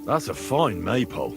That's a fine maypole.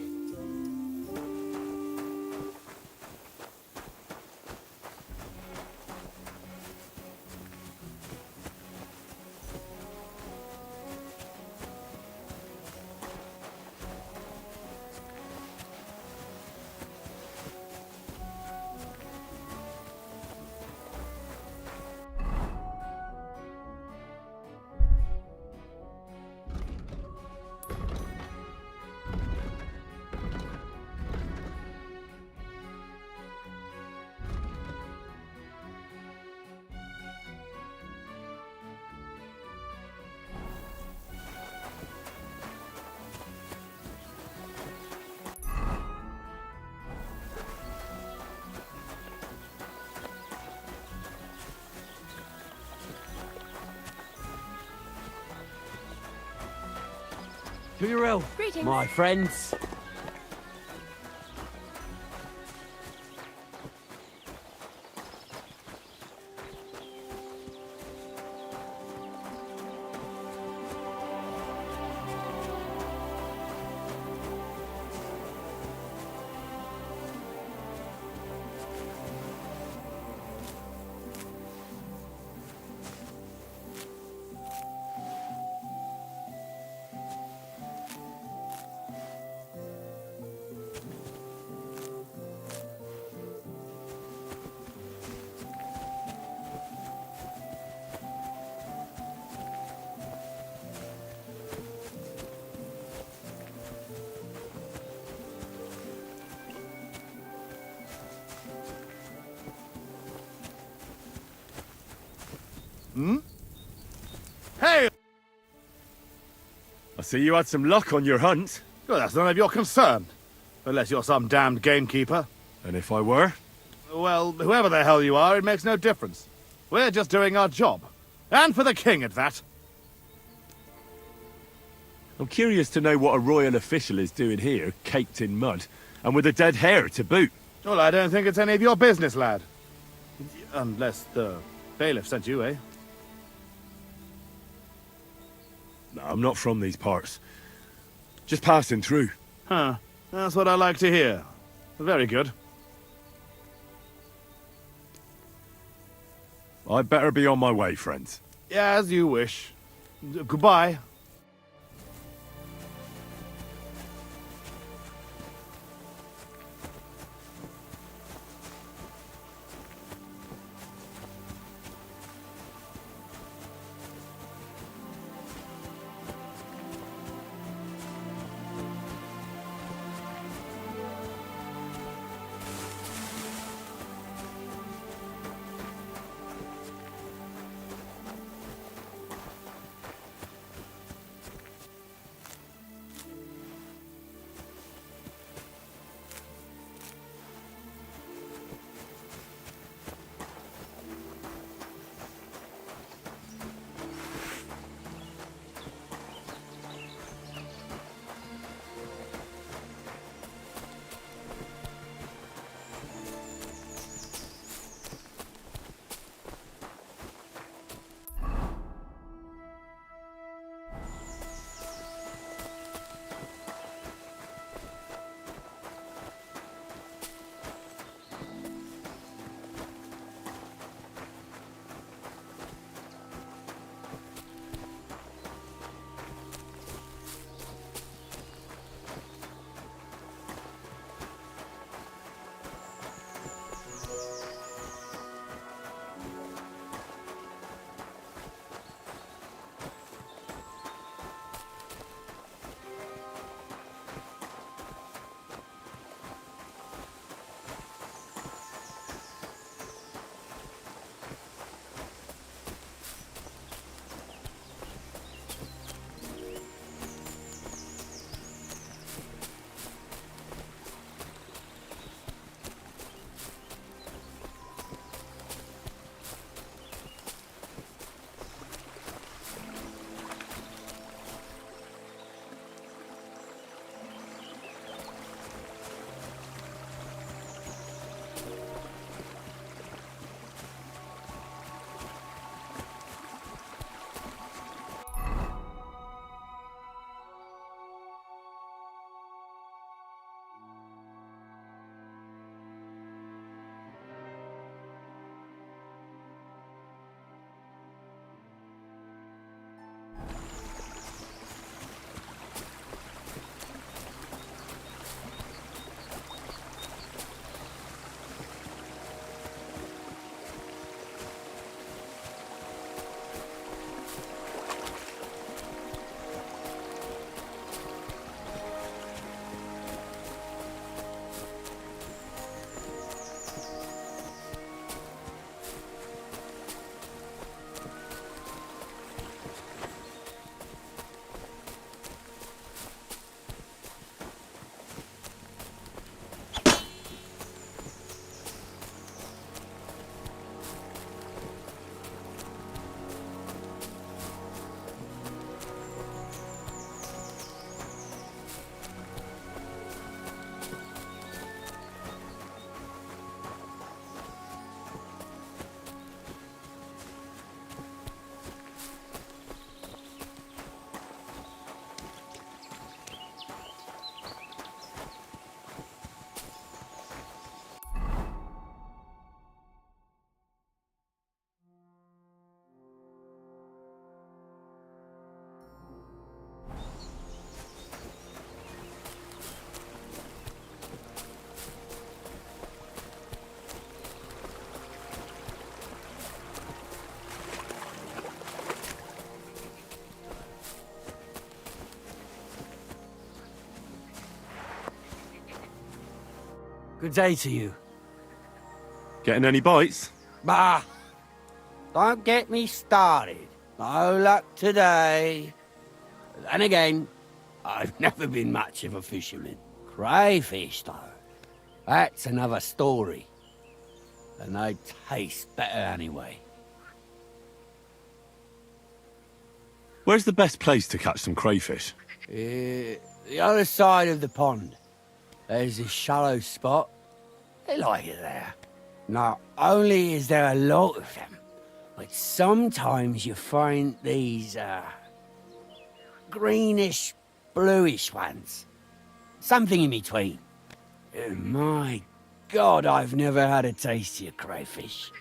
To your health, Greetings. my friends. Hey! I see you had some luck on your hunt. Well, that's none of your concern. Unless you're some damned gamekeeper. And if I were? Well, whoever the hell you are, it makes no difference. We're just doing our job. And for the king at that. I'm curious to know what a royal official is doing here, caked in mud, and with a dead hare to boot. Well, I don't think it's any of your business, lad. Unless the bailiff sent you, eh? No, I'm not from these parts. Just passing through. Huh. That's what I like to hear. Very good. I'd better be on my way, friends. Yeah, as you wish. Goodbye. Good day to you. Getting any bites? Bah! Don't get me started. No luck today. Then again, I've never been much of a fisherman. Crayfish, though. That's another story. And they taste better anyway. Where's the best place to catch some crayfish? The other side of the pond. There's this shallow spot. They like it there. Not only is there a lot of them, but sometimes you find these, greenish, bluish ones. Something in between. My God, I've never had a tastier crayfish.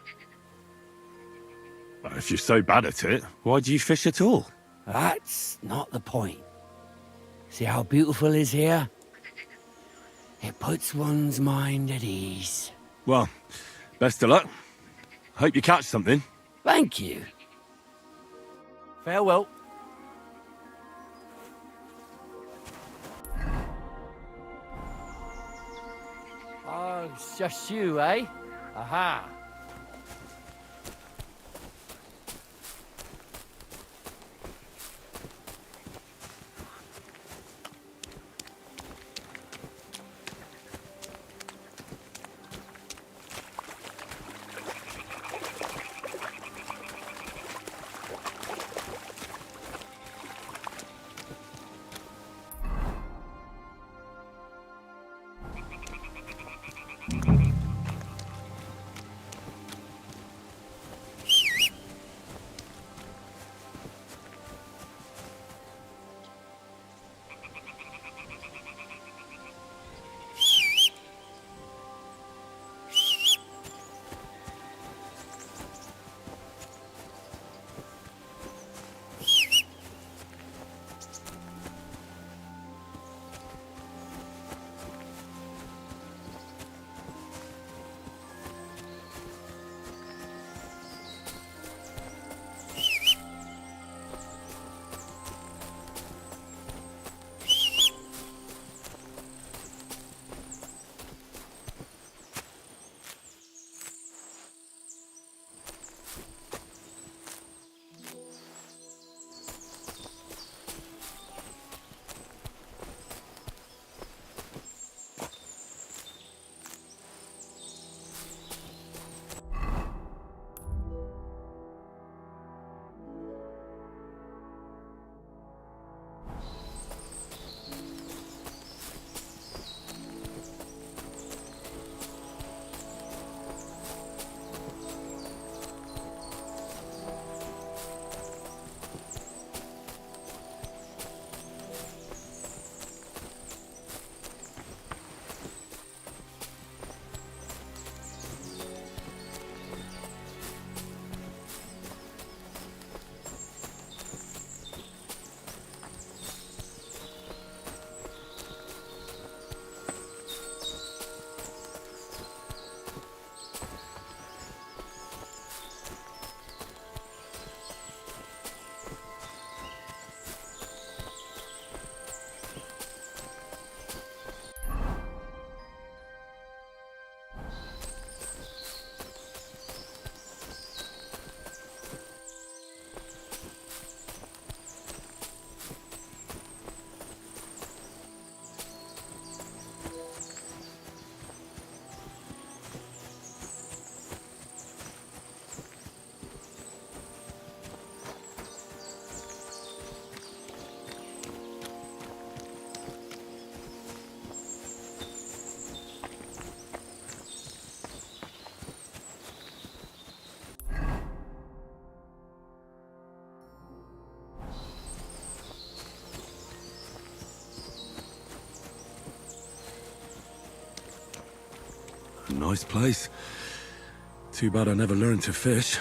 Well, if you're so bad at it, why do you fish at all? That's not the point. See how beautiful it is here? It puts one's mind at ease. Well, best of luck. Hope you catch something. Thank you. Farewell. Oh, it's just you, eh? Aha. Nice place. Too bad I never learned to fish.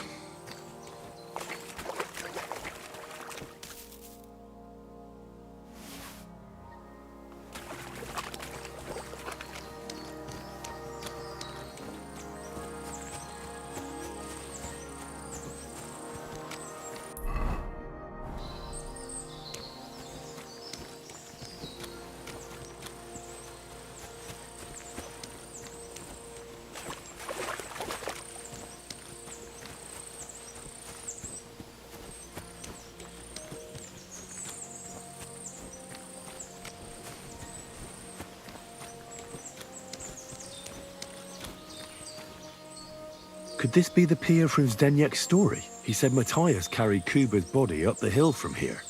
Could this be the pier from Zdeněk's story? He said Matthias carried Kuba's body up the hill from here,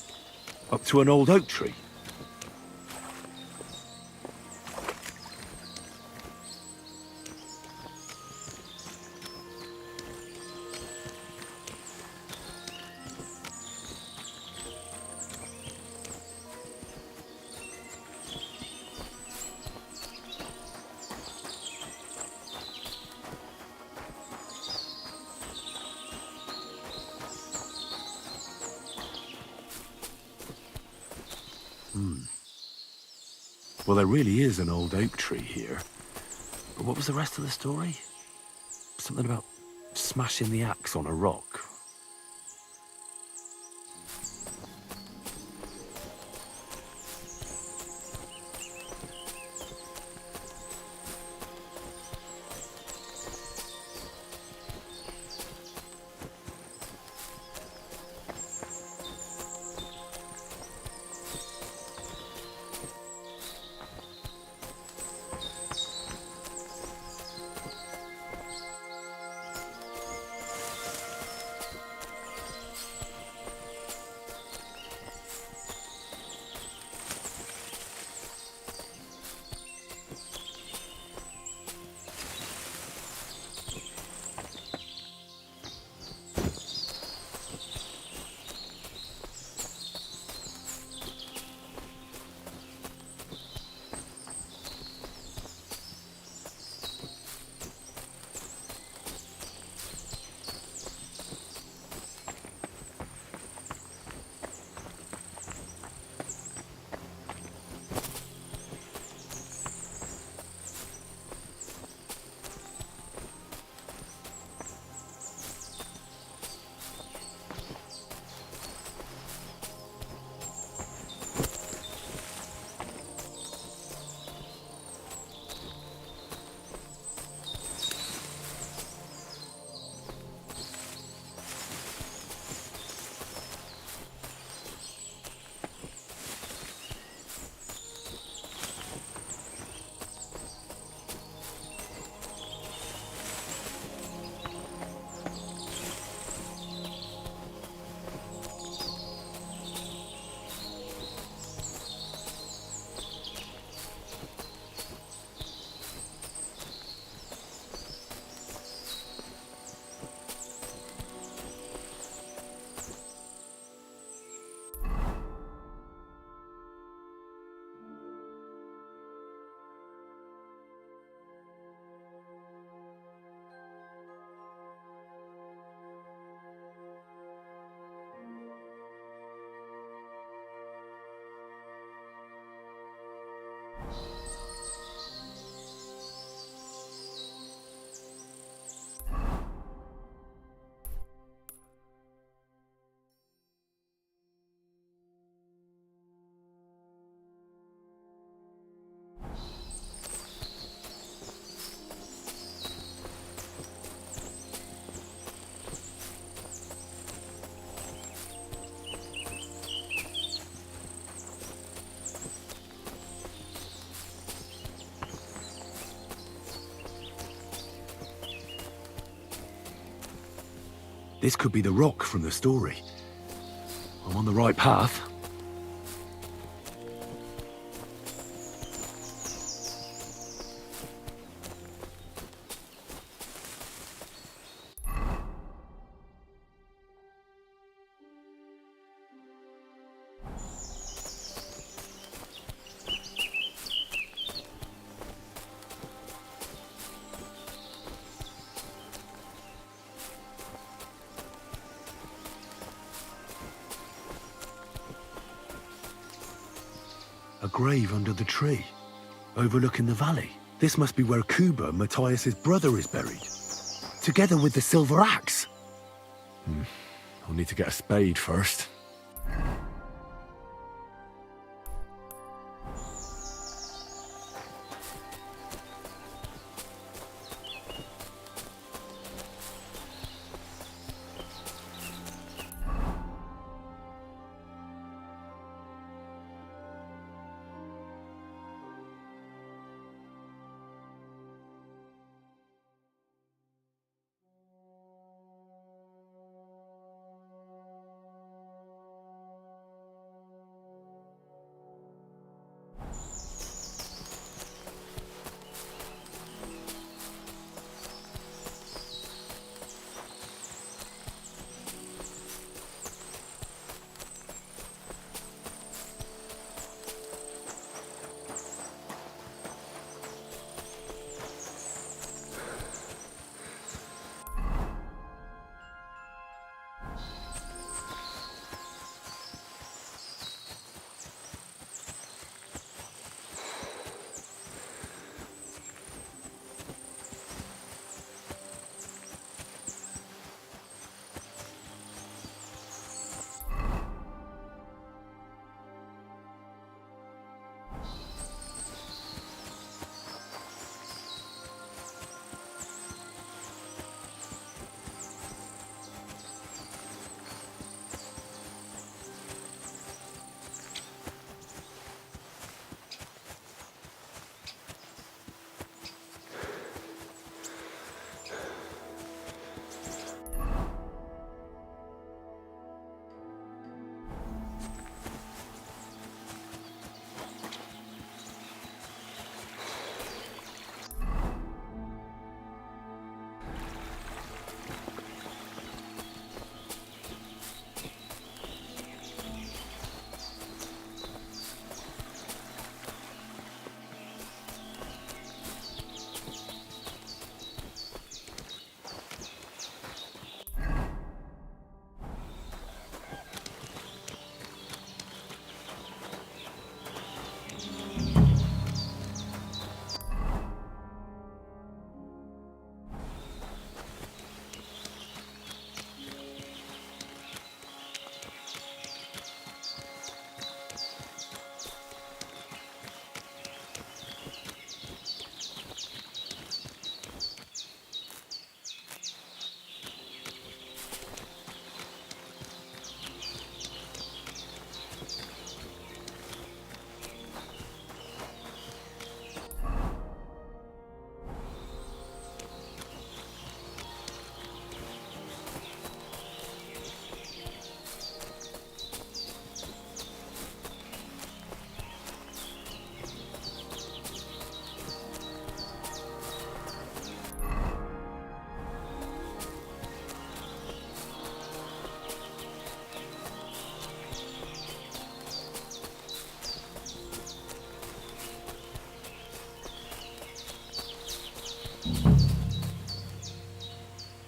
up to an old oak tree. Well, there really is an old oak tree here. But what was the rest of the story? Something about smashing the axe on a rock. This could be the rock from the story. I'm on the right path. A grave under the tree, overlooking the valley. This must be where Kuba, Matthias's brother, is buried, together with the silver axe. I'll need to get a spade first.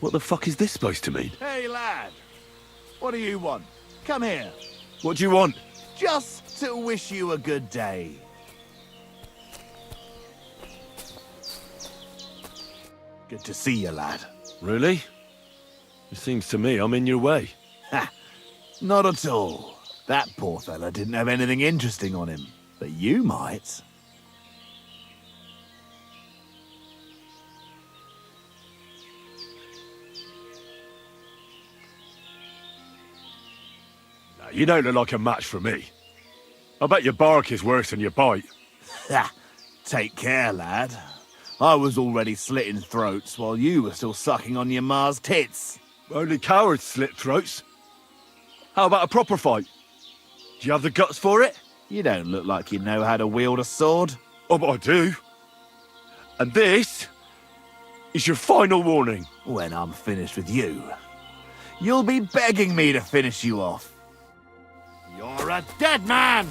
What the fuck is this supposed to mean? Hey, lad. What do you want? Come here. What do you want? Just to wish you a good day. Good to see you, lad. Really? It seems to me I'm in your way. Ha! Not at all. That poor fella didn't have anything interesting on him. But you might. Now, you don't look like a match for me. I bet your bark is worse than your bite. Ha! Take care, lad. I was already slitting throats while you were still sucking on your ma's tits. Only cowards slit throats. How about a proper fight? Do you have the guts for it? You don't look like you know how to wield a sword. Oh, but I do. And this is your final warning. When I'm finished with you, you'll be begging me to finish you off. You're a dead man!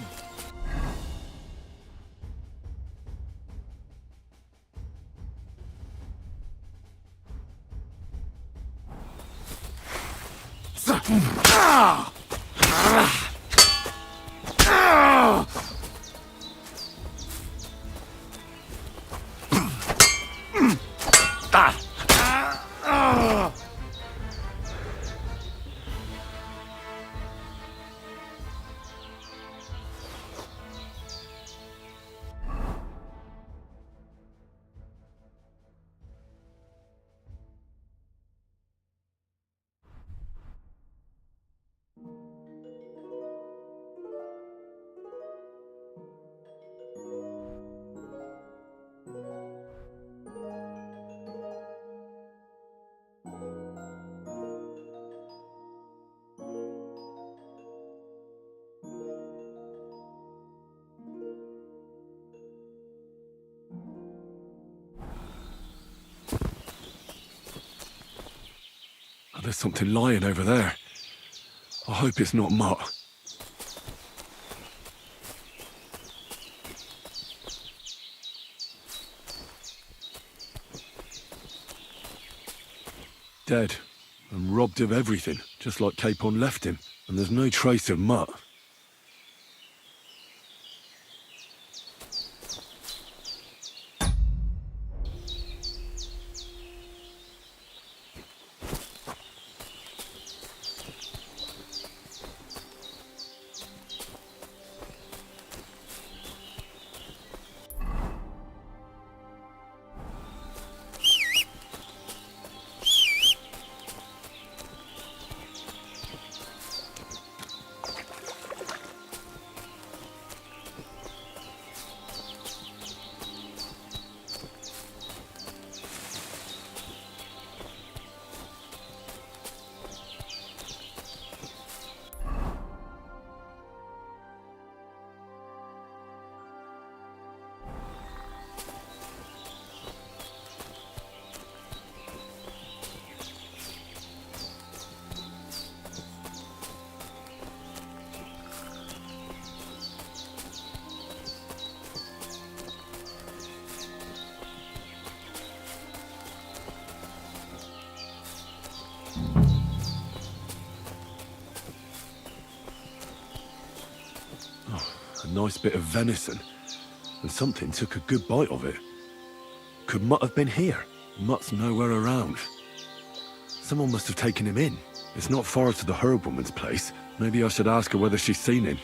Oh, there's something lying over there. I hope it's not Mutt. Dead and robbed of everything, just like Capon left him. And there's no trace of Mutt. A nice bit of venison, and something took a good bite of it. Could Mutt have been here? Mutt's nowhere around. Someone must have taken him in. It's not far to the herb woman's place. Maybe I should ask her whether she's seen him.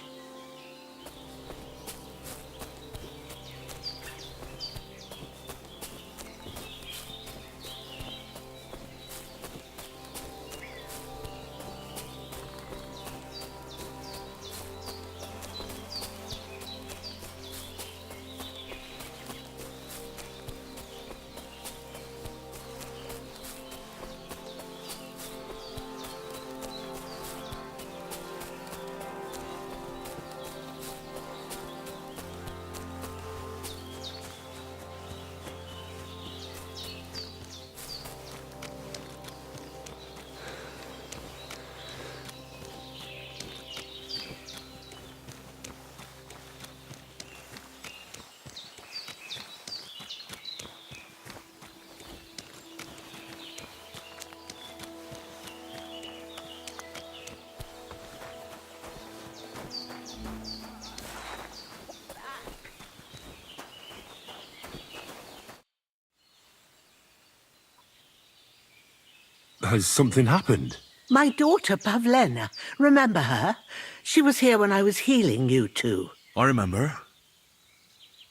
Has something happened? My daughter, Pavlena. Remember her? She was here when I was healing you two. I remember.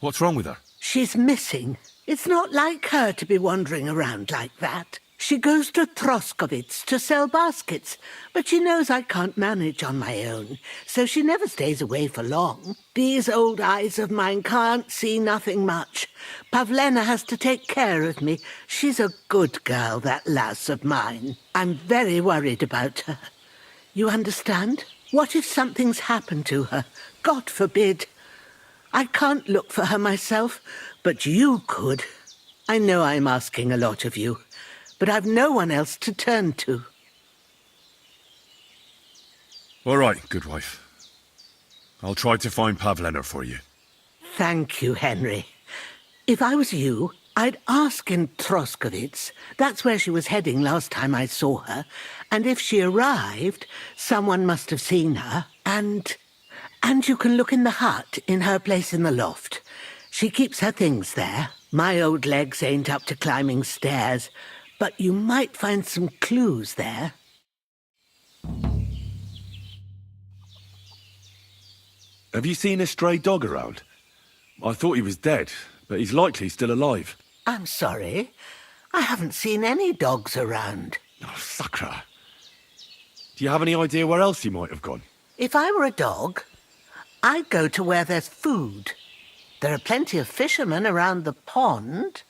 What's wrong with her? She's missing. It's not like her to be wandering around like that. She goes to Troskovitz to sell baskets, but she knows I can't manage on my own, so she never stays away for long. These old eyes of mine can't see nothing much. Pavlena has to take care of me. She's a good girl, that lass of mine. I'm very worried about her. You understand? What if something's happened to her? God forbid. I can't look for her myself, but you could. I know I'm asking a lot of you, but I've no one else to turn to. All right, good wife. I'll try to find Pavlena for you. Thank you, Henry. If I was you, I'd ask in Troskovitz. That's where she was heading last time I saw her. And if she arrived, someone must have seen her. And you can look in the hut in her place in the loft. She keeps her things there. My old legs ain't up to climbing stairs, but you might find some clues there. Have you seen a stray dog around? I thought he was dead, but he's likely still alive. I'm sorry. I haven't seen any dogs around. Oh, Sakra. Do you have any idea where else he might have gone? If I were a dog, I'd go to where there's food. There are plenty of fishermen around the pond,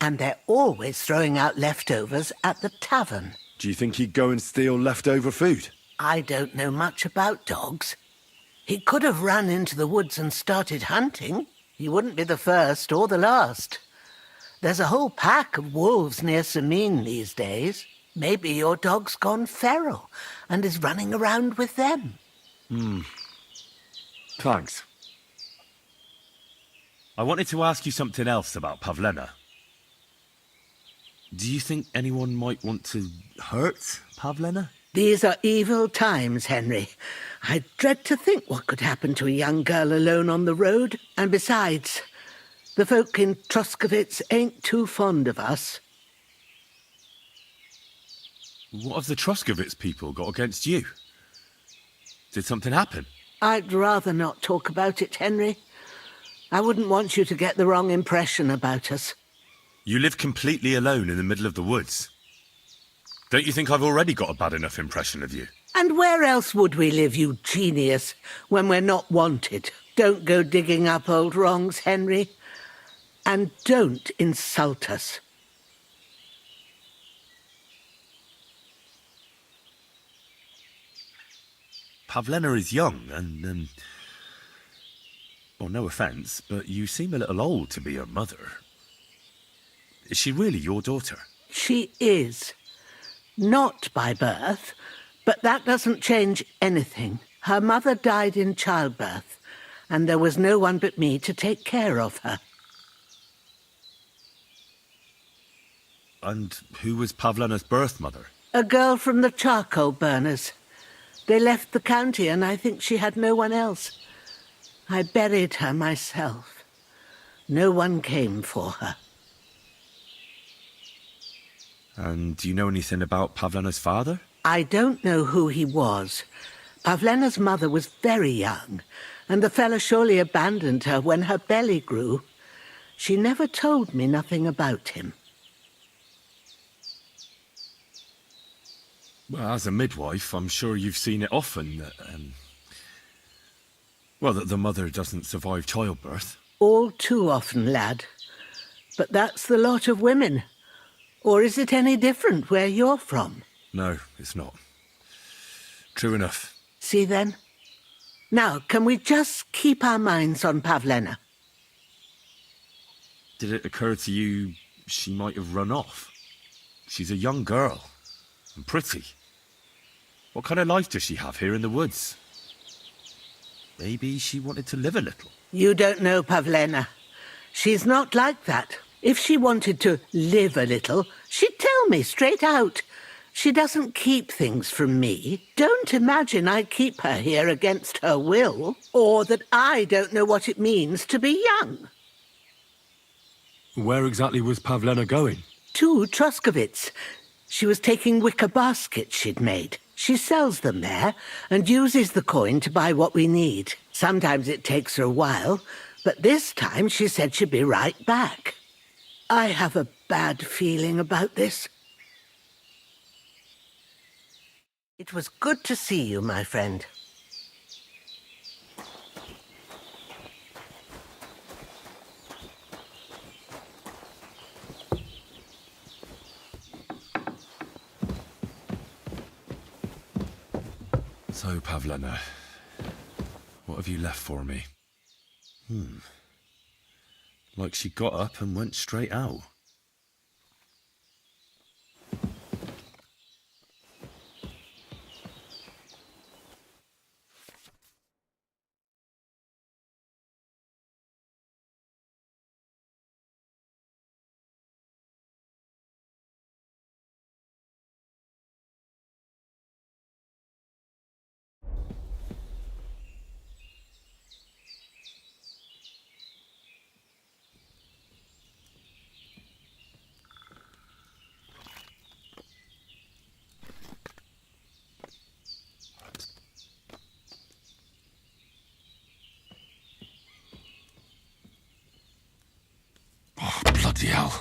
and they're always throwing out leftovers at the tavern. Do you think he'd go and steal leftover food? I don't know much about dogs. He could have run into the woods and started hunting. He wouldn't be the first or the last. There's a whole pack of wolves near Samin these days. Maybe your dog's gone feral and is running around with them. Thanks. I wanted to ask you something else about Pavlena. Do you think anyone might want to hurt Pavlena? These are evil times, Henry. I dread to think what could happen to a young girl alone on the road. And besides, the folk in Troskovitz ain't too fond of us. What have the Troskovitz people got against you? Did something happen? I'd rather not talk about it, Henry. I wouldn't want you to get the wrong impression about us. You live completely alone in the middle of the woods. Don't you think I've already got a bad enough impression of you? And where else would we live, you genius, when we're not wanted? Don't go digging up old wrongs, Henry. And don't insult us. Pavlena is young and, well, no offence, but you seem a little old to be her mother. Is she really your daughter? She is. Not by birth, but that doesn't change anything. Her mother died in childbirth, and there was no one but me to take care of her. And who was Pavlena's birth mother? A girl from the charcoal burners. They left the county, and I think she had no one else. I buried her myself. No one came for her. And do you know anything about Pavlena's father? I don't know who he was. Pavlena's mother was very young, and the fella surely abandoned her when her belly grew. She never told me nothing about him. Well, as a midwife, I'm sure you've seen it often that, that the mother doesn't survive childbirth. All too often, lad. But that's the lot of women. Or is it any different where you're from? No, it's not. True enough. See then? Now, can we just keep our minds on Pavlena? Did it occur to you she might have run off? She's a young girl. And pretty. What kind of life does she have here in the woods? Maybe she wanted to live a little. You don't know Pavlena. She's not like that. If she wanted to live a little, she'd tell me straight out. She doesn't keep things from me. Don't imagine I keep her here against her will, or that I don't know what it means to be young. Where exactly was Pavlena going? To Troskovitz. She was taking wicker baskets she'd made. She sells them there and uses the coin to buy what we need. Sometimes it takes her a while, but this time she said she'd be right back. I have a bad feeling about this. It was good to see you, my friend. So, Pavlena, what have you left for me? Like she got up and went straight out. Oh, bloody hell.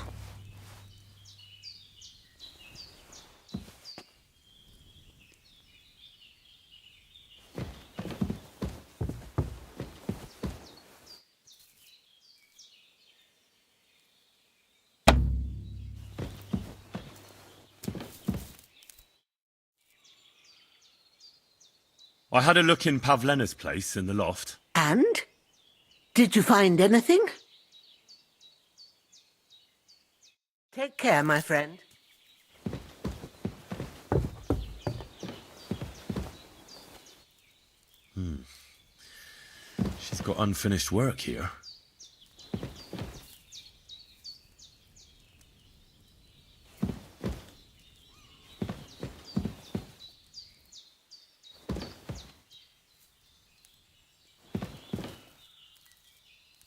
I had a look in Pavlena's place in the loft. And? Did you find anything? Take care, my friend. She's got unfinished work here.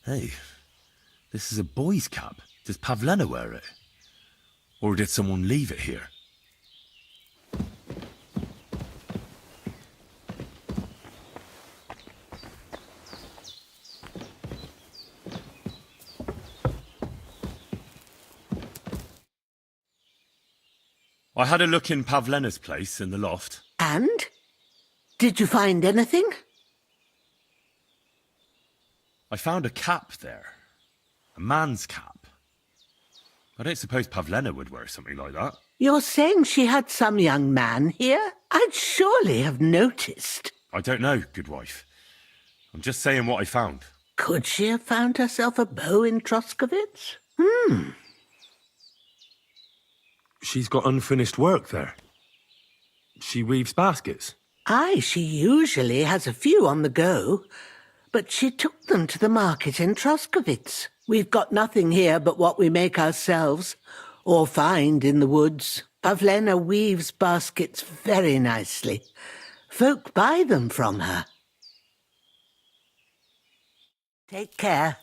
Hey, this is a boy's cap. Does Pavlena wear it? Or did someone leave it here? I had a look in Pavlena's place in the loft. And? Did you find anything? I found a cap there. A man's cap. I don't suppose Pavlena would wear something like that. You're saying she had some young man here? I'd surely have noticed. I don't know, good wife. I'm just saying what I found. Could she have found herself a beau in Troskovitz? She's got unfinished work there. She weaves baskets. Aye, she usually has a few on the go, but she took them to the market in Troskovitz. We've got nothing here but what we make ourselves, or find in the woods. Pavlena weaves baskets very nicely. Folk buy them from her. Take care.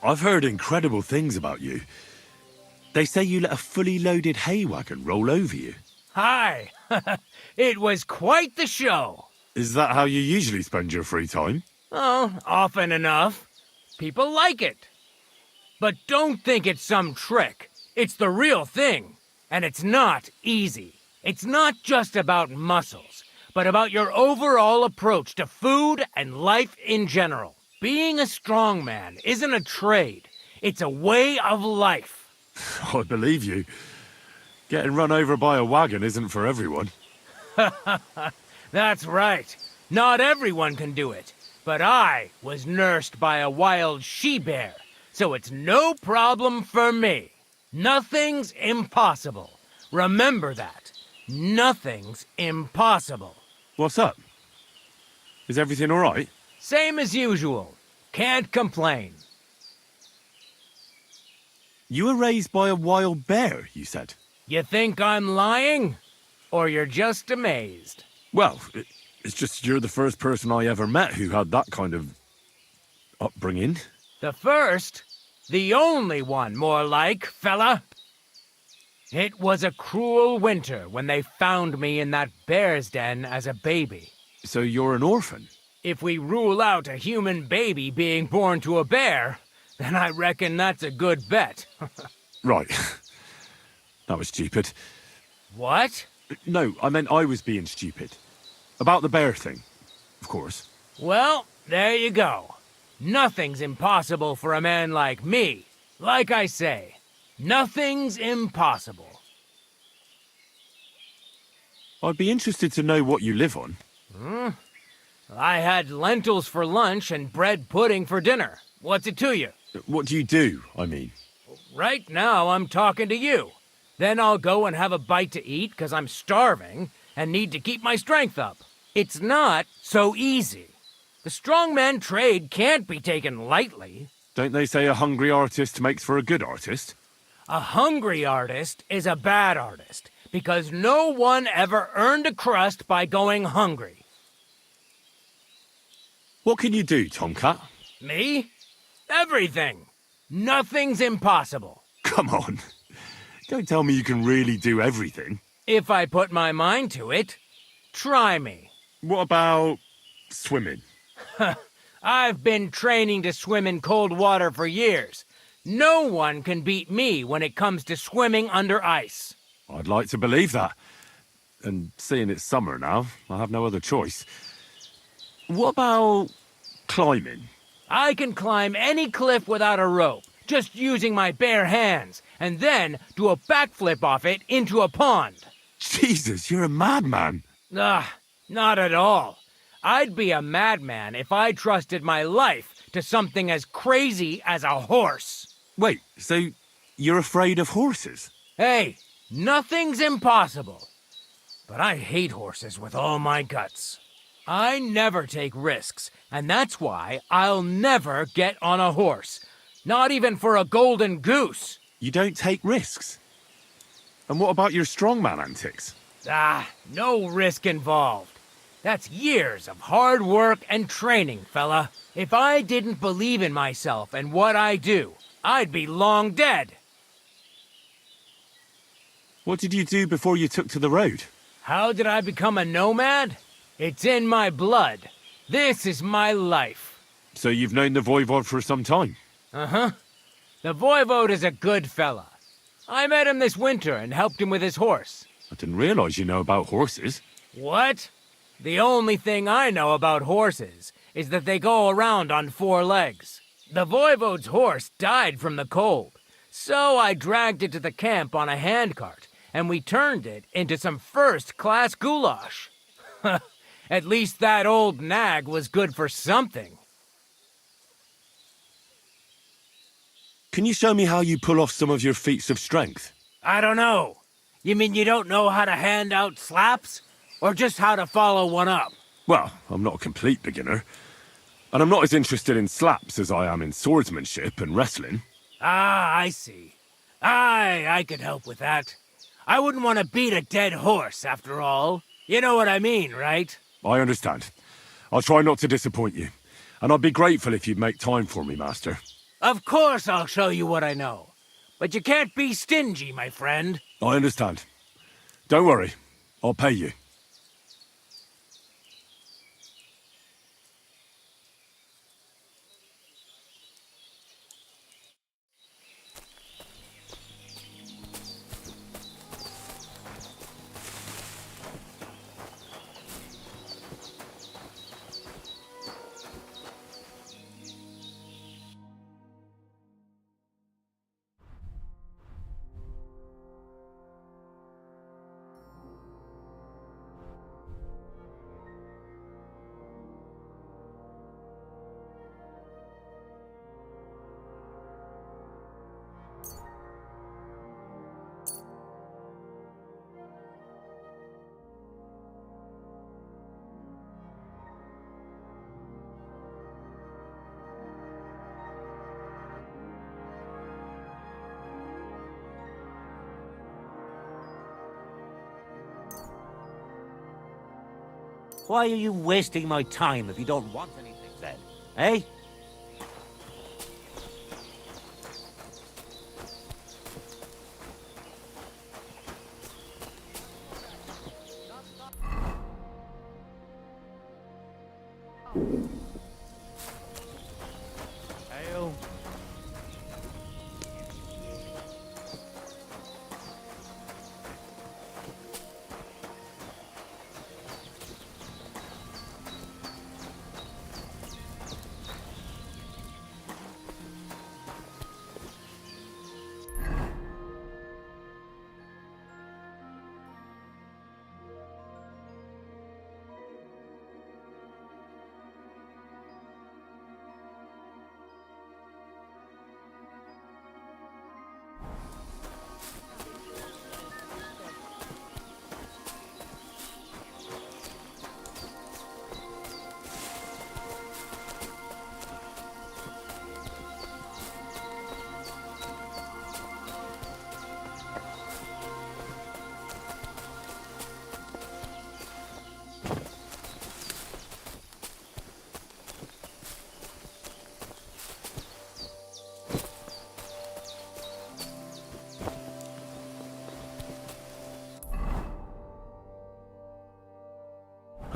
I've heard incredible things about you. They say you let a fully loaded hay wagon roll over you. Hi! It was quite the show. Is that how you usually spend your free time? Oh, often enough. People like it. But don't think it's some trick. It's the real thing. And it's not easy. It's not just about muscles, but about your overall approach to food and life in general. Being a strongman isn't a trade. It's a way of life. I believe you. Getting run over by a wagon isn't for everyone. That's right. Not everyone can do it. But I was nursed by a wild she-bear, so it's no problem for me. Nothing's impossible. Remember that. Nothing's impossible. What's up? Is everything all right? Same as usual. Can't complain. You were raised by a wild bear, you said. You think I'm lying? Or you're just amazed? Well, it's just you're the first person I ever met who had that kind of upbringing. The first? The only one, more like, fella. It was a cruel winter when they found me in that bear's den as a baby. So you're an orphan? If we rule out a human baby being born to a bear, then I reckon that's a good bet. Right. That was stupid. What? No, I meant I was being stupid. About the bear thing, of course. Well, there you go. Nothing's impossible for a man like me. Like I say, nothing's impossible. I'd be interested to know what you live on. I had lentils for lunch and bread pudding for dinner. What's it to you? What do you do, I mean? Right now, I'm talking to you. Then I'll go and have a bite to eat because I'm starving and need to keep my strength up. It's not so easy. The strongman trade can't be taken lightly. Don't they say a hungry artist makes for a good artist? A hungry artist is a bad artist because no one ever earned a crust by going hungry. What can you do, Tomcat? Me? Everything. Nothing's impossible. Come on. Don't tell me you can really do everything. If I put my mind to it. Try me. What about swimming? I've been training to swim in cold water for years. No one can beat me when it comes to swimming under ice. I'd like to believe that. And seeing it's summer now, I have no other choice. What about climbing? I can climb any cliff without a rope, just using my bare hands, and then do a backflip off it into a pond. Jesus, you're a madman. Not at all. I'd be a madman if I trusted my life to something as crazy as a horse. Wait, so you're afraid of horses? Hey, nothing's impossible. But I hate horses with all my guts. I never take risks, and that's why I'll never get on a horse. Not even for a golden goose. You don't take risks? And what about your strongman antics? No risk involved. That's years of hard work and training, fella. If I didn't believe in myself and what I do, I'd be long dead. What did you do before you took to the road? How did I become a nomad? It's in my blood. This is my life. So you've known the Voivod for some time? Uh-huh. The Voivode is a good fella. I met him this winter and helped him with his horse. I didn't realize you know about horses. What? The only thing I know about horses is that they go around on 4 legs. The Voivode's horse died from the cold, so I dragged it to the camp on a handcart, and we turned it into some first-class goulash. At least that old nag was good for something. Can you show me how you pull off some of your feats of strength? I don't know. You mean you don't know how to hand out slaps? Or just how to follow one up? Well, I'm not a complete beginner. And I'm not as interested in slaps as I am in swordsmanship and wrestling. I see. I could help with that. I wouldn't want to beat a dead horse, after all. You know what I mean, right? I understand. I'll try not to disappoint you. And I'd be grateful if you'd make time for me, Master. Of course I'll show you what I know. But you can't be stingy, my friend. I understand. Don't worry. I'll pay you. Why are you wasting my time if you don't want anything then? Eh? Ale.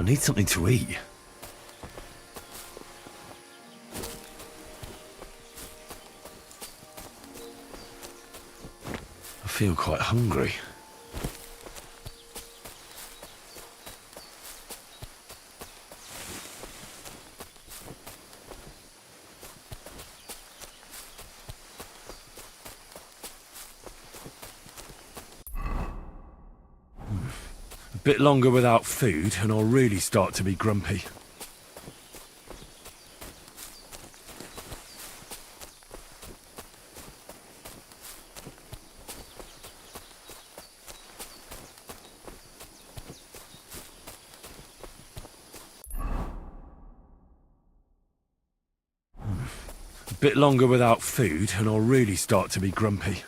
need something to eat. I feel quite hungry. A bit longer without food and I'll really start to be grumpy. A bit longer without food and I'll really start to be grumpy.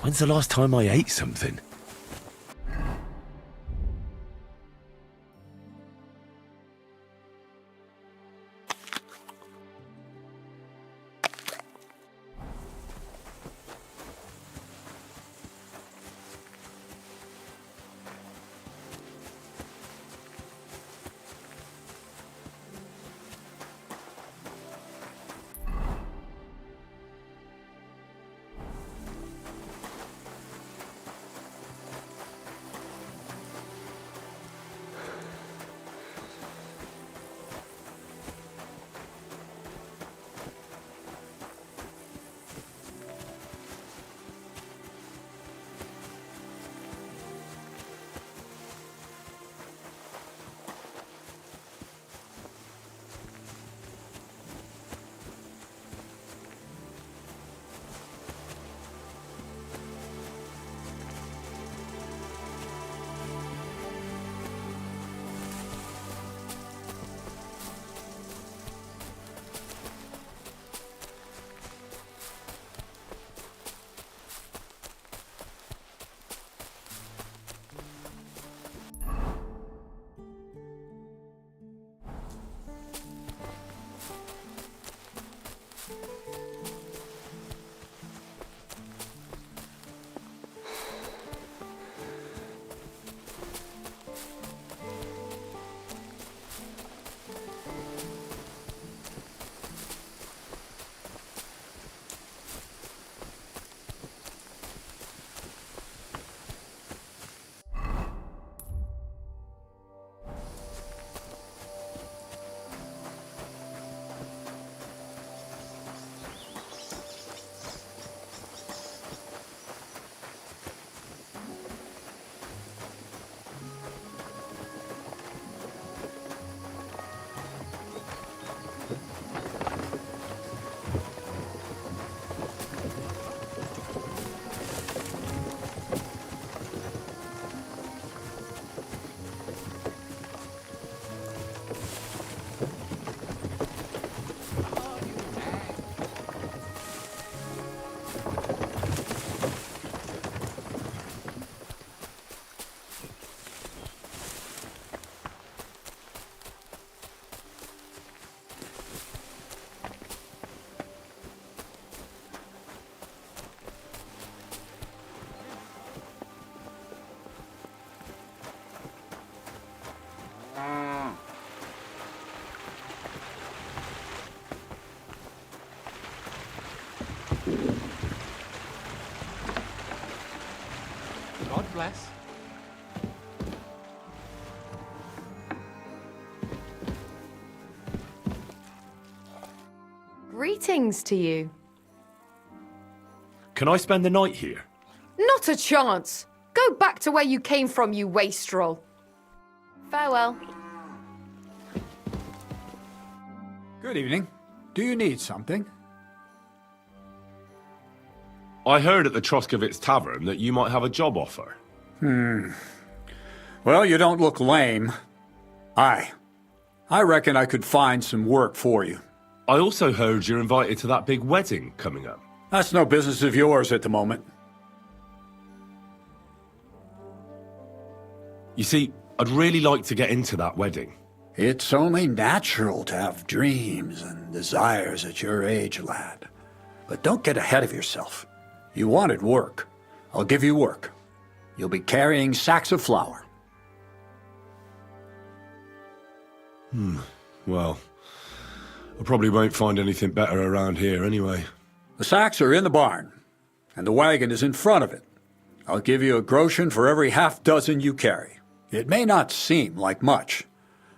When's the last time I ate something? God bless. Greetings to you. Can I spend the night here? Not a chance. Go back to where you came from, you wastrel. Farewell. Good evening. Do you need something? I heard at the Troskovitz Tavern that you might have a job offer. Well, you don't look lame. I reckon I could find some work for you. I also heard you're invited to that big wedding coming up. That's no business of yours at the moment. You see, I'd really like to get into that wedding. It's only natural to have dreams and desires at your age, lad. But don't get ahead of yourself. You wanted work. I'll give you work. You'll be carrying sacks of flour. Well, I probably won't find anything better around here anyway. The sacks are in the barn, and the wagon is in front of it. I'll give you a groschen for every half-dozen you carry. It may not seem like much,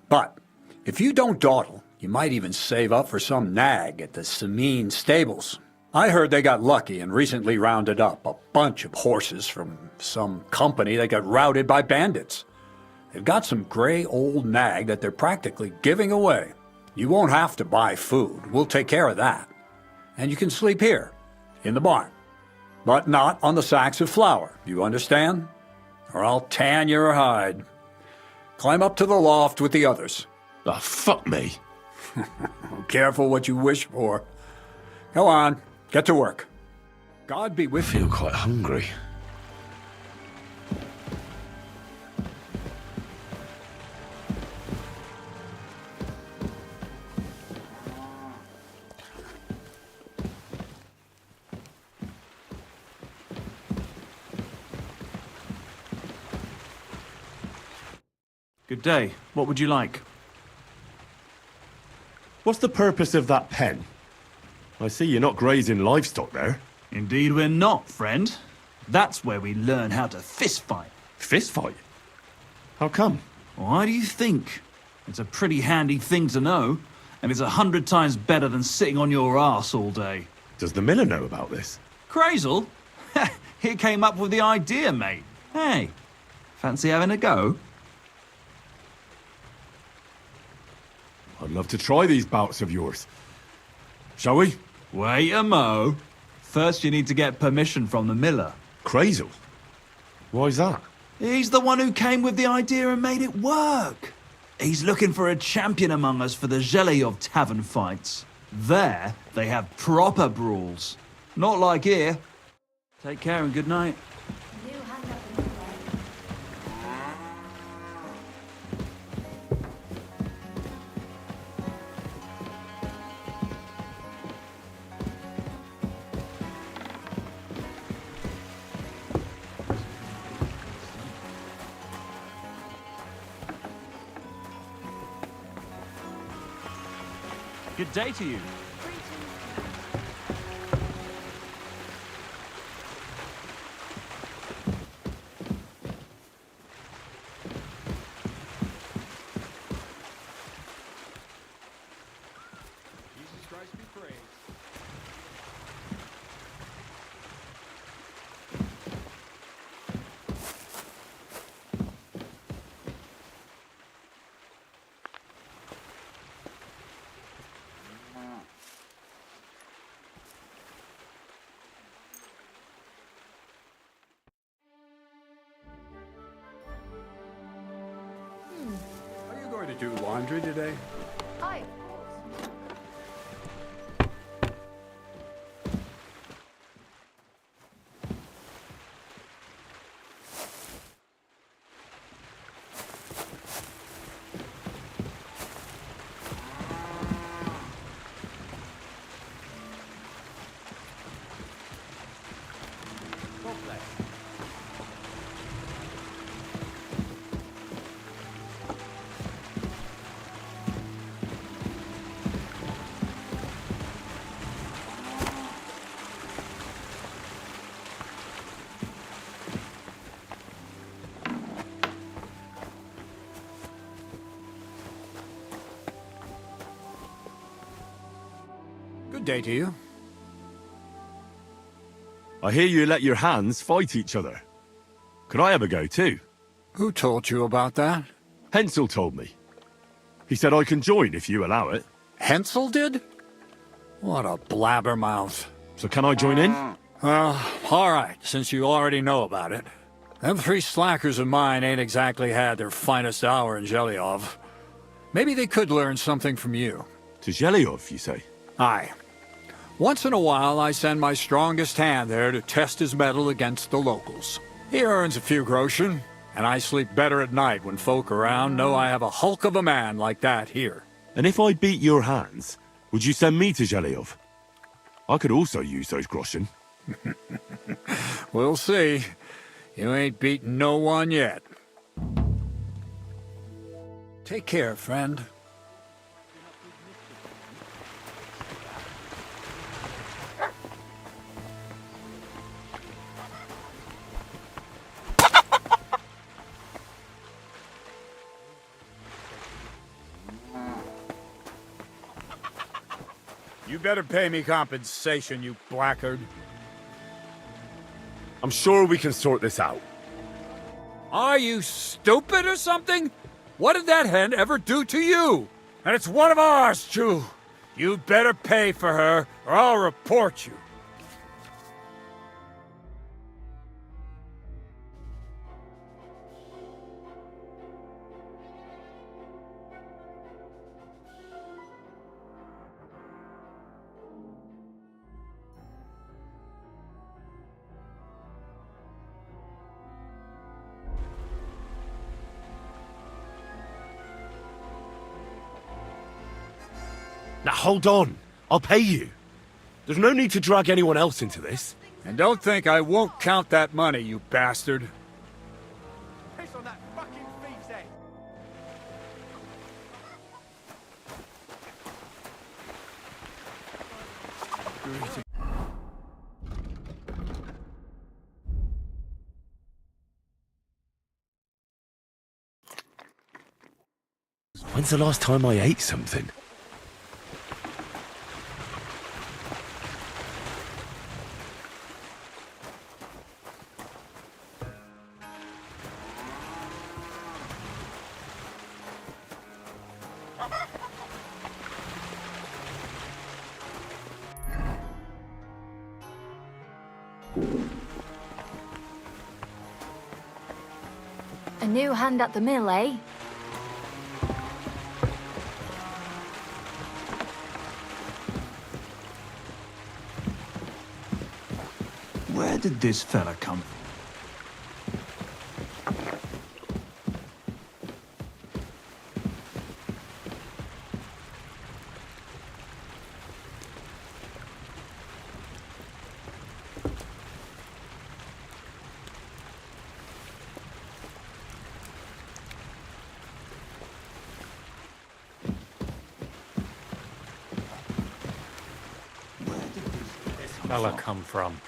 but if you don't dawdle, you might even save up for some nag at the Samine stables. I heard they got lucky and recently rounded up a bunch of horses from some company that got routed by bandits. They've got some gray old nag that they're practically giving away. You won't have to buy food. We'll take care of that. And you can sleep here, in the barn. But not on the sacks of flour, you understand? Or I'll tan your hide. Climb up to the loft with the others. Ah, fuck me. Careful what you wish for. Go on, get to work. God be with I feel you. quite hungry. Good day. What would you like? What's the purpose of that pen? I see you're not grazing livestock there. Indeed we're not, friend. That's where we learn how to fist fight. Fist fight? How come? Why do you think? It's a pretty handy thing to know, and it's 100 times better than sitting on your arse all day. Does the miller know about this? Crazel? He came up with the idea, mate. Hey, fancy having a go? I'd love to try these bouts of yours. Shall we? Wait a mo. First you need to get permission from the miller. Crazel? Why's that? He's the one who came with the idea and made it work. He's looking for a champion among us for the Zheleyov tavern fights. There, they have proper brawls. Not like here. Take care and good night. Good day to you. Jesus Christ be praised. Are you going to do laundry today? Hi. Good day to you. I hear you let your hands fight each other. Could I have a go too? Who told you about that? Hensel told me. He said I can join if you allow it. Hensel did? What a blabbermouth. So can I join in? Well, all right, since you already know about it. Them three slackers of mine ain't exactly had their finest hour in Zhelyov. Maybe they could learn something from you. To Zhelyov, you say? Aye. Once in a while, I send my strongest hand there to test his mettle against the locals. He earns a few groschen, and I sleep better at night when folk around know I have a hulk of a man like that here. And if I beat your hands, would you send me to Zhelyov? I could also use those groschen. We'll see. You ain't beaten no one yet. Take care, friend. You better pay me compensation, you blackguard. I'm sure we can sort this out. Are you stupid or something? What did that hen ever do to you? And it's one of ours, too. You'd better pay for her, or I'll report you. Now hold on. I'll pay you. There's no need to drag anyone else into this. And don't think I won't count that money, you bastard. Piss on that fucking thief's head. When's the last time I ate something? A new hand at the mill, eh? Where did this fella come from? Fella come from?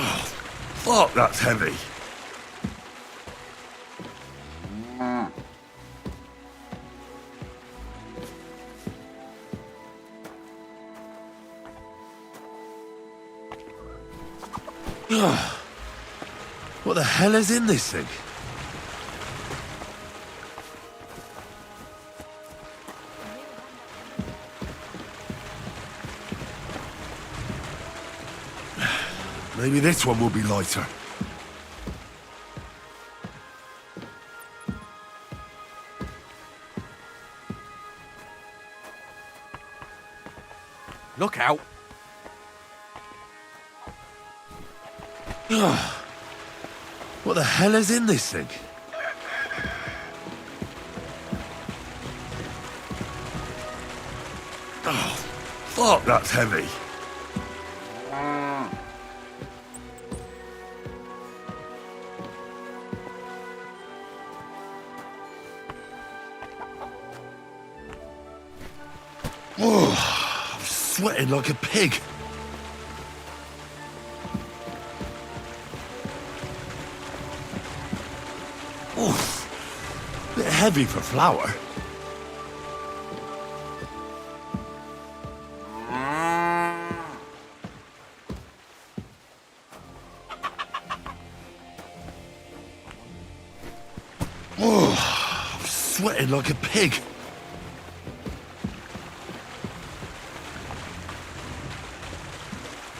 Fuck, that's heavy. What the hell is in this thing? Maybe this one will be lighter. Look out. What the hell is in this thing? Oh, fuck, that's heavy. Oh, I'm sweating like a pig. Oh, bit heavy for flour. Oh, I'm sweating like a pig.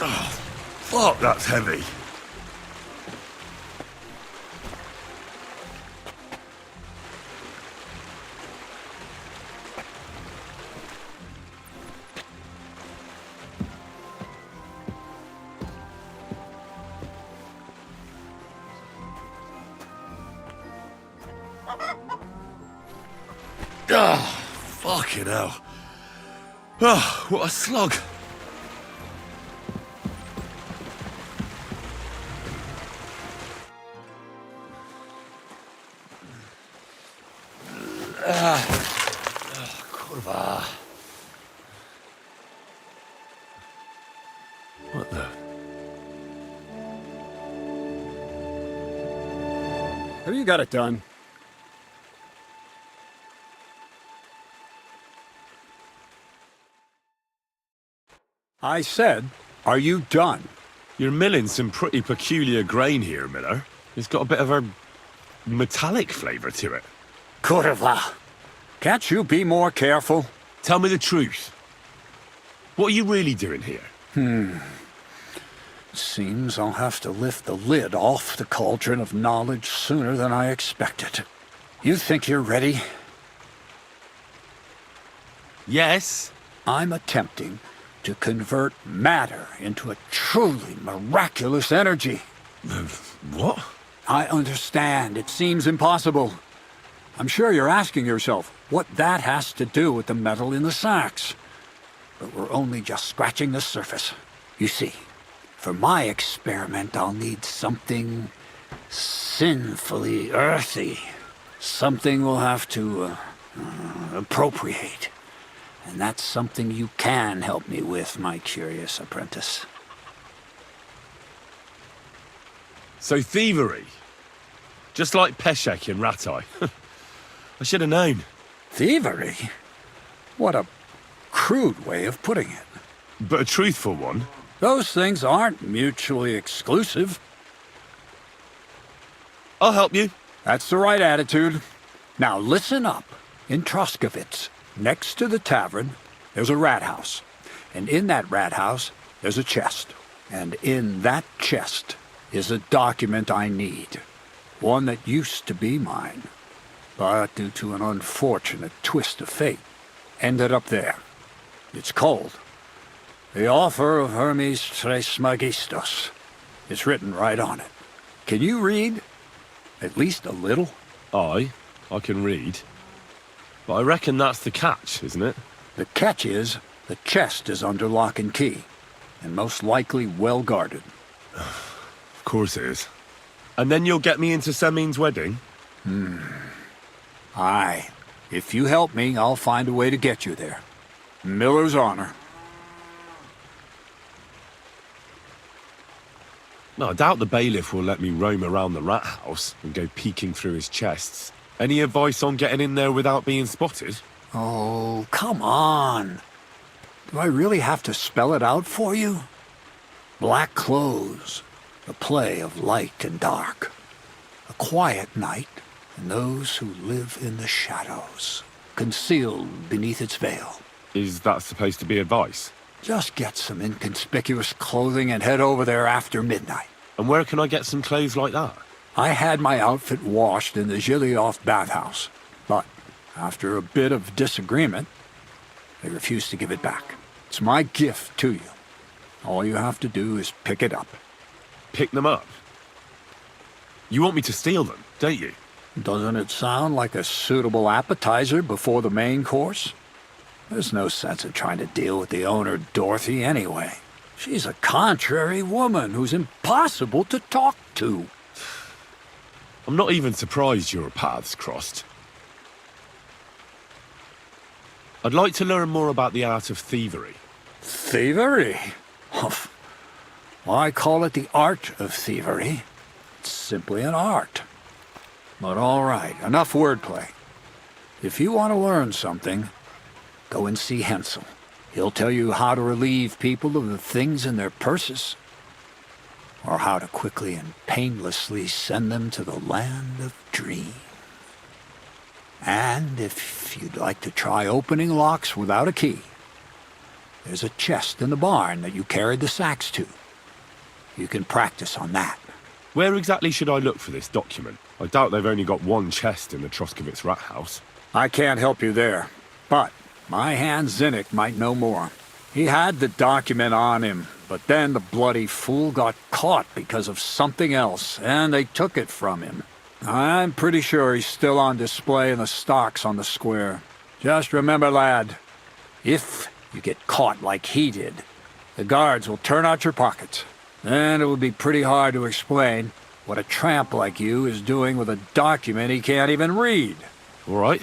Oh, fuck, that's heavy. Ah, fucking hell. Oh, what a slug. Kurwa. What the? Have you got it done? I said, are you done? You're milling some pretty peculiar grain here, Miller. It's got a bit of a metallic flavour to it. Kurwa. Can't you be more careful? Tell me the truth. What are you really doing here? Seems I'll have to lift the lid off the cauldron of knowledge sooner than I expected. You think you're ready? Yes. I'm attempting to convert matter into a truly miraculous energy. What? I understand. It seems impossible. I'm sure you're asking yourself what that has to do with the metal in the sacks. But we're only just scratching the surface. You see, for my experiment, I'll need something sinfully earthy. Something we'll have to appropriate. And that's something you can help me with, my curious apprentice. So thievery? Just like Peshek in Ratai. I should have known. Thievery? What a crude way of putting it. But a truthful one. Those things aren't mutually exclusive. I'll help you. That's the right attitude. Now listen up. In Troskovitz, next to the tavern, there's a rat house. And in that rat house, there's a chest. And in that chest is a document I need. One that used to be mine. But due to an unfortunate twist of fate, ended up there. It's called The Offer of Hermes Trismegistos. It's written right on it. Can you read? At least a little? I can read. But I reckon that's the catch, isn't it? The catch is, the chest is under lock and key, and most likely well guarded. Of course it is. And then you'll get me into Semin's wedding? Aye. If you help me, I'll find a way to get you there. Miller's honor. No, I doubt the bailiff will let me roam around the rat house and go peeking through his chests. Any advice on getting in there without being spotted? Oh, come on. Do I really have to spell it out for you? Black clothes, the play of light and dark. A quiet night, and those who live in the shadows, concealed beneath its veil. Is that supposed to be advice? Just get some inconspicuous clothing and head over there after midnight. And where can I get some clothes like that? I had my outfit washed in the Gilioff bathhouse, but after a bit of disagreement, they refused to give it back. It's my gift to you. All you have to do is pick it up. Pick them up? You want me to steal them, don't you? Doesn't it sound like a suitable appetizer before the main course? There's no sense in trying to deal with the owner, Dorothy, anyway. She's a contrary woman who's impossible to talk to. I'm not even surprised your paths crossed. I'd like to learn more about the art of thievery. Thievery? Humph. Why call it the art of thievery? It's simply an art. But all right, enough wordplay. If you want to learn something, go and see Hensel. He'll tell you how to relieve people of the things in their purses, or how to quickly and painlessly send them to the land of dreams. And if you'd like to try opening locks without a key, there's a chest in the barn that you carried the sacks to. You can practice on that. Where exactly should I look for this document? I doubt they've only got one chest in the Troskovitz rat house. I can't help you there, but my hand Zinnik might know more. He had the document on him, but then the bloody fool got caught because of something else, and they took it from him. I'm pretty sure he's still on display in the stocks on the square. Just remember, lad, if you get caught like he did, the guards will turn out your pockets. Then it will be pretty hard to explain what a tramp like you is doing with a document he can't even read. All right.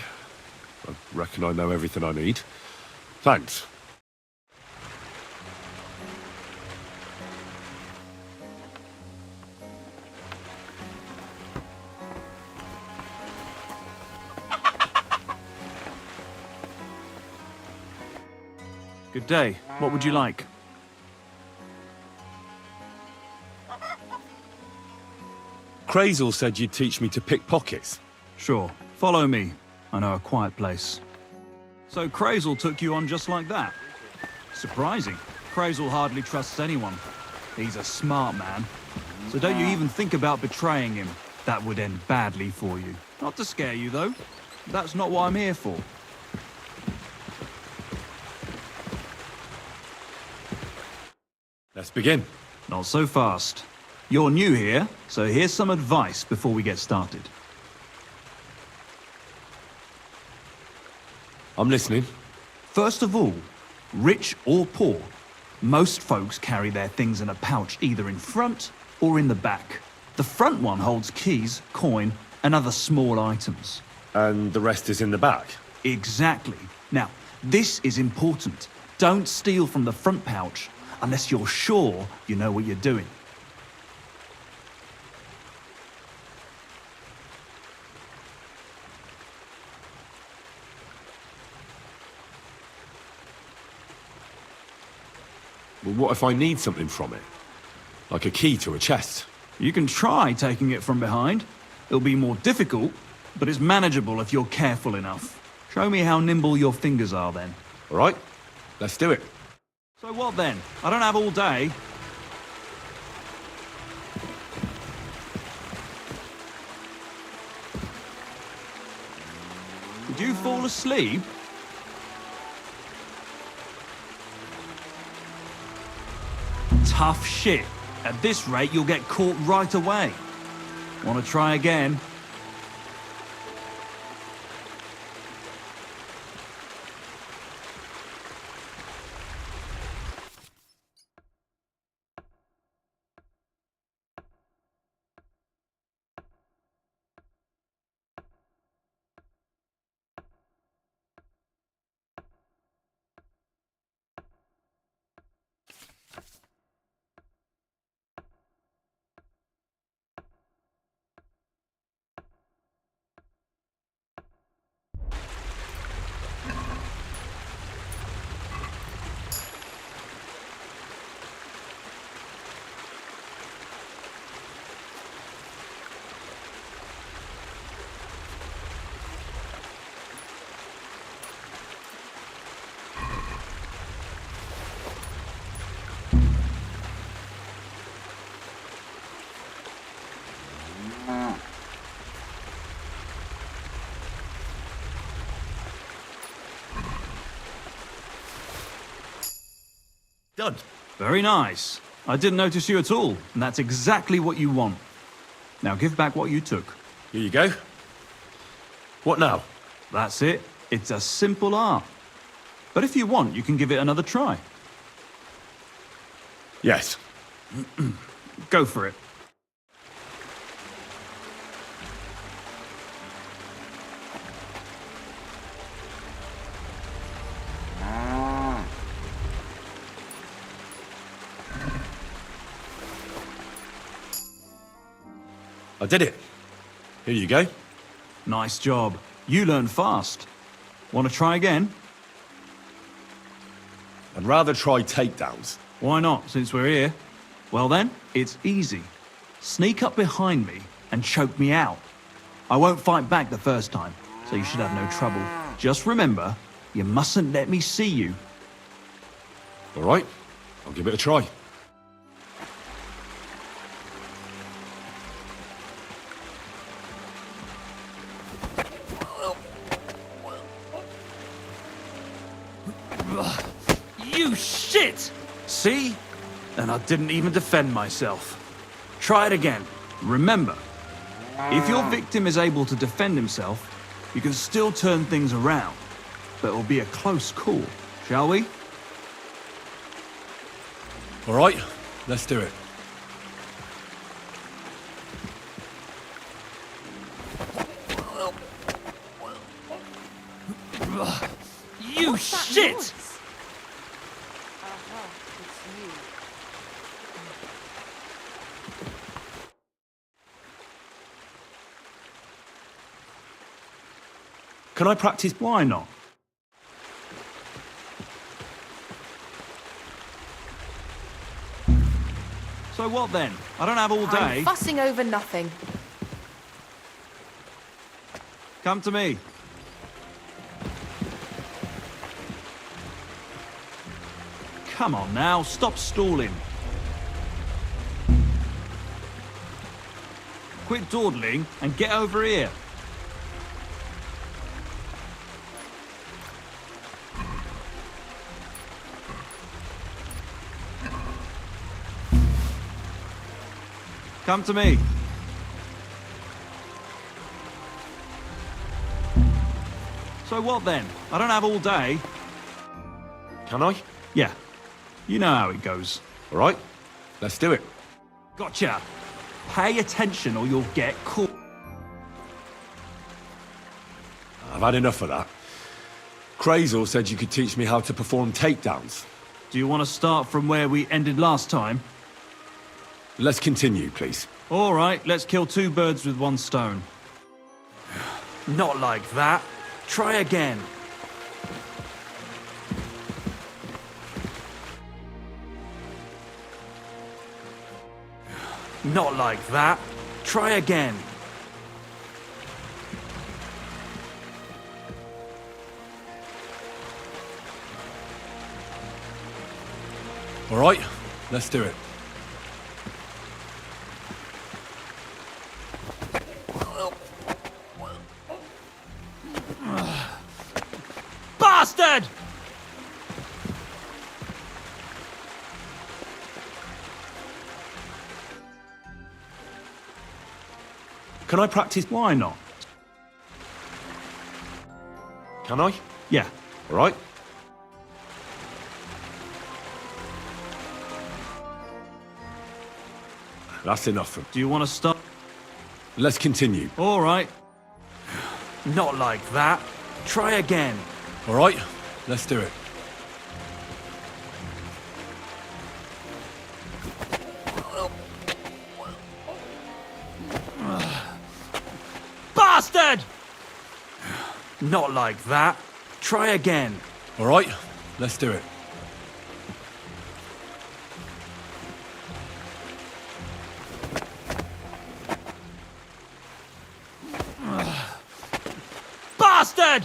I reckon I know everything I need. Thanks. Good day. What would you like? Crazel said you'd teach me to pick pockets. Sure. Follow me. I know a quiet place. So Crazel took you on just like that? Surprising. Crazel hardly trusts anyone. He's a smart man. So don't you even think about betraying him. That would end badly for you. Not to scare you, though. That's not what I'm here for. Let's begin. Not so fast. You're new here, so here's some advice before we get started. I'm listening. First of all, rich or poor, most folks carry their things in a pouch either in front or in the back. The front one holds keys, coin, and other small items. And the rest is in the back? Exactly. Now, this is important. Don't steal from the front pouch unless you're sure you know what you're doing. Well, what if I need something from it? Like a key to a chest? You can try taking it from behind. It'll be more difficult, but it's manageable if you're careful enough. Show me how nimble your fingers are then. All right, let's do it. So what then? I don't have all day. Did you fall asleep? Tough shit. At this rate, you'll get caught right away. Want to try again? Done. Very nice. I didn't notice you at all, and that's exactly what you want. Now give back what you took. Here you go. What now? That's it. It's a simple art. But if you want, you can give it another try. Yes. Go for it. I did it. Here you go. Nice job. You learn fast. Want to try again? I'd rather try takedowns. Why not, since we're here? Well then, it's easy. Sneak up behind me and choke me out. I won't fight back the first time, so you should have no trouble. Just remember, you mustn't let me see you. All right. I'll give it a try. You shit! See? And I didn't even defend myself. Try it again. Remember, if your victim is able to defend himself, you can still turn things around. But it'll be a close call, shall we? All right. Let's do it. You shit! Can I practice? Why not? So what then? I don't have all day. I'm fussing over nothing. Come to me. Come on now, stop stalling. Quit dawdling and get over here. Come to me. So what then? I don't have all day. Can I? Yeah, you know how it goes. All right. Let's do it. Gotcha. Pay attention or you'll get caught. I've had enough of that. Crazel said you could teach me how to perform takedowns. Do you want to start from where we ended last time? Let's continue, please. All right, let's kill two birds with one stone. Not like that. Try again. Not like that. Try again. All right. Let's do it. Bastard! Can I practice? Why not? Can I? Yeah. All right. That's enough. Do you want to start? Let's continue. All right. Not like that. Try again. All right. Let's do it. Bastard! Not like that. Try again. All right. Let's do it. Bastard!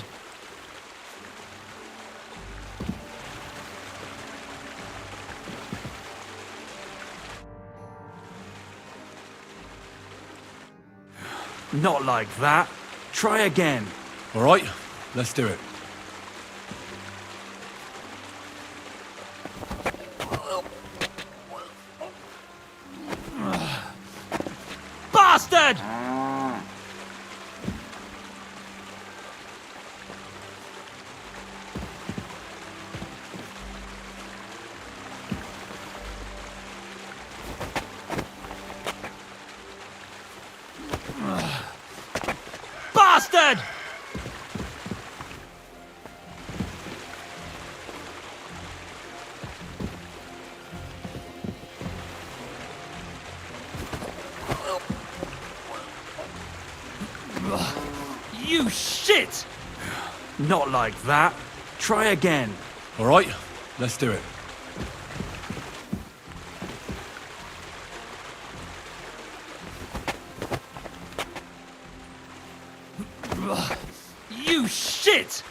Not like that. Try again. All right. Let's do it. Bastard! Bastard! You shit! Not like that. Try again. All right, let's do it. You shit!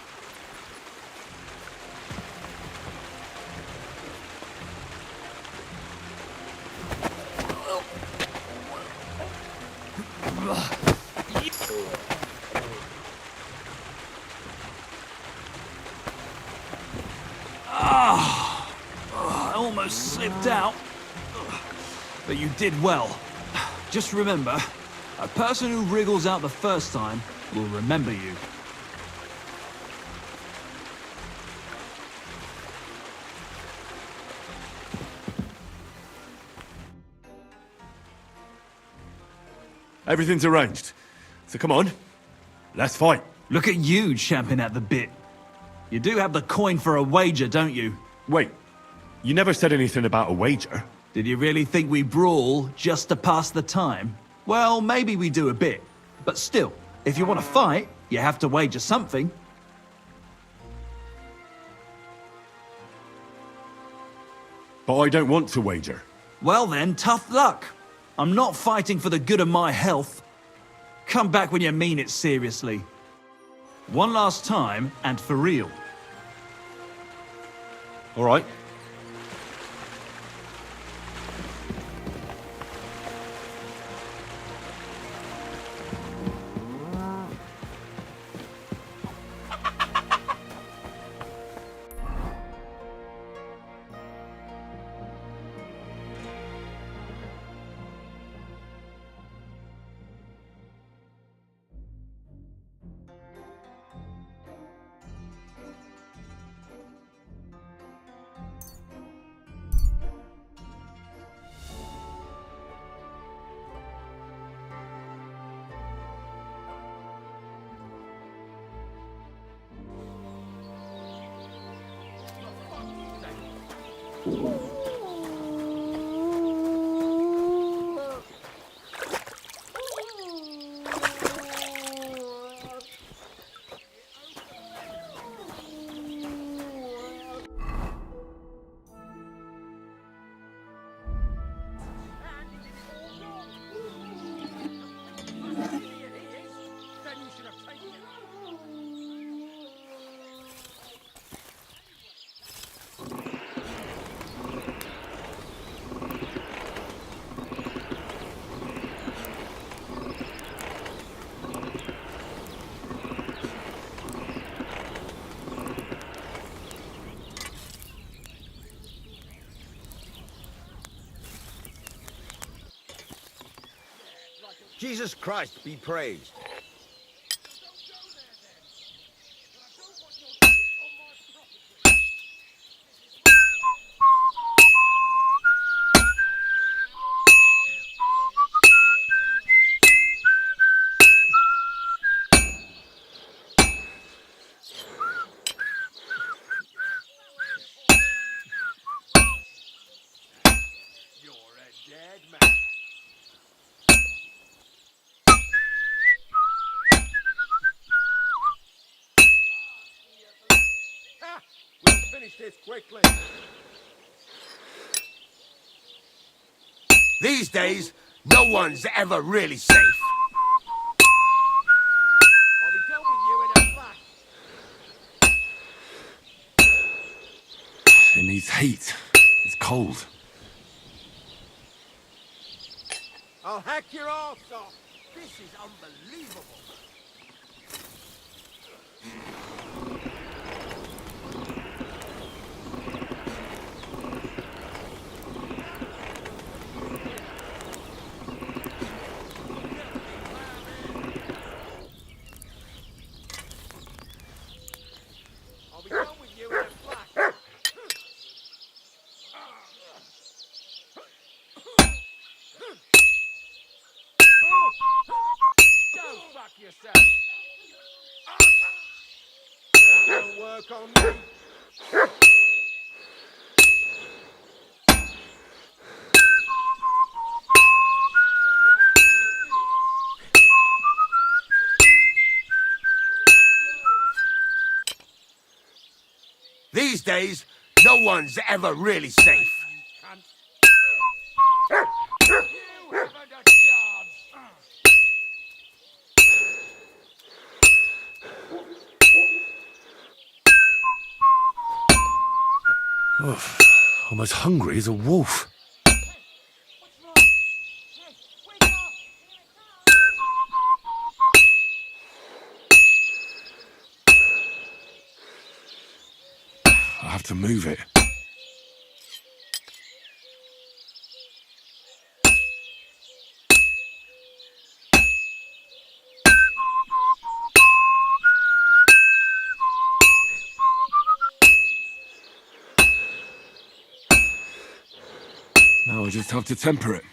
I almost slipped out. But you did well. Just remember, a person who wriggles out the first time will remember you. Everything's arranged. So come on, let's fight. Look at you champing at the bit. You do have the coin for a wager, don't you? Wait, you never said anything about a wager. Did you really think we brawl just to pass the time? Well, maybe we do a bit. But still, if you want to fight, you have to wager something. But I don't want to wager. Well then, tough luck. I'm not fighting for the good of my health. Come back when you mean it seriously. One last time, and for real. All right. Jesus Christ be praised. You're a dead man. We'll finish this quickly. These days, no one's ever really safe. I'll be done with you in a flash. It needs heat. It's cold. I'll hack your arse off. This is unbelievable. fuck yourself. That won't work on me. These days, no one's ever really safe. You haven't a chance. I'm as hungry as a wolf. I have to move it. Now I just have to temper it.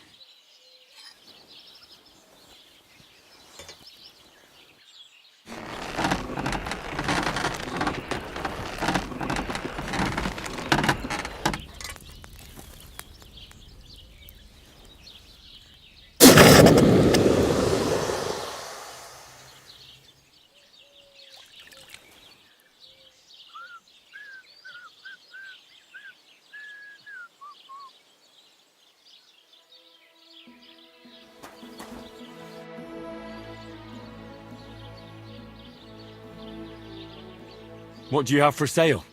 What do you have for sale?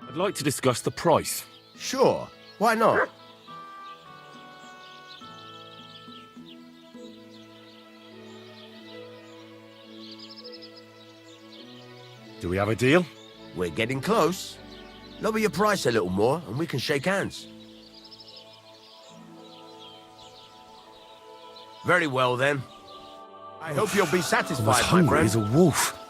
I'd like to discuss the price. Sure, why not? Do we have a deal? We're getting close. Lower your price a little more and we can shake hands. Very well then. I hope you'll be I'm satisfied, as my hungry friend. as a wolf.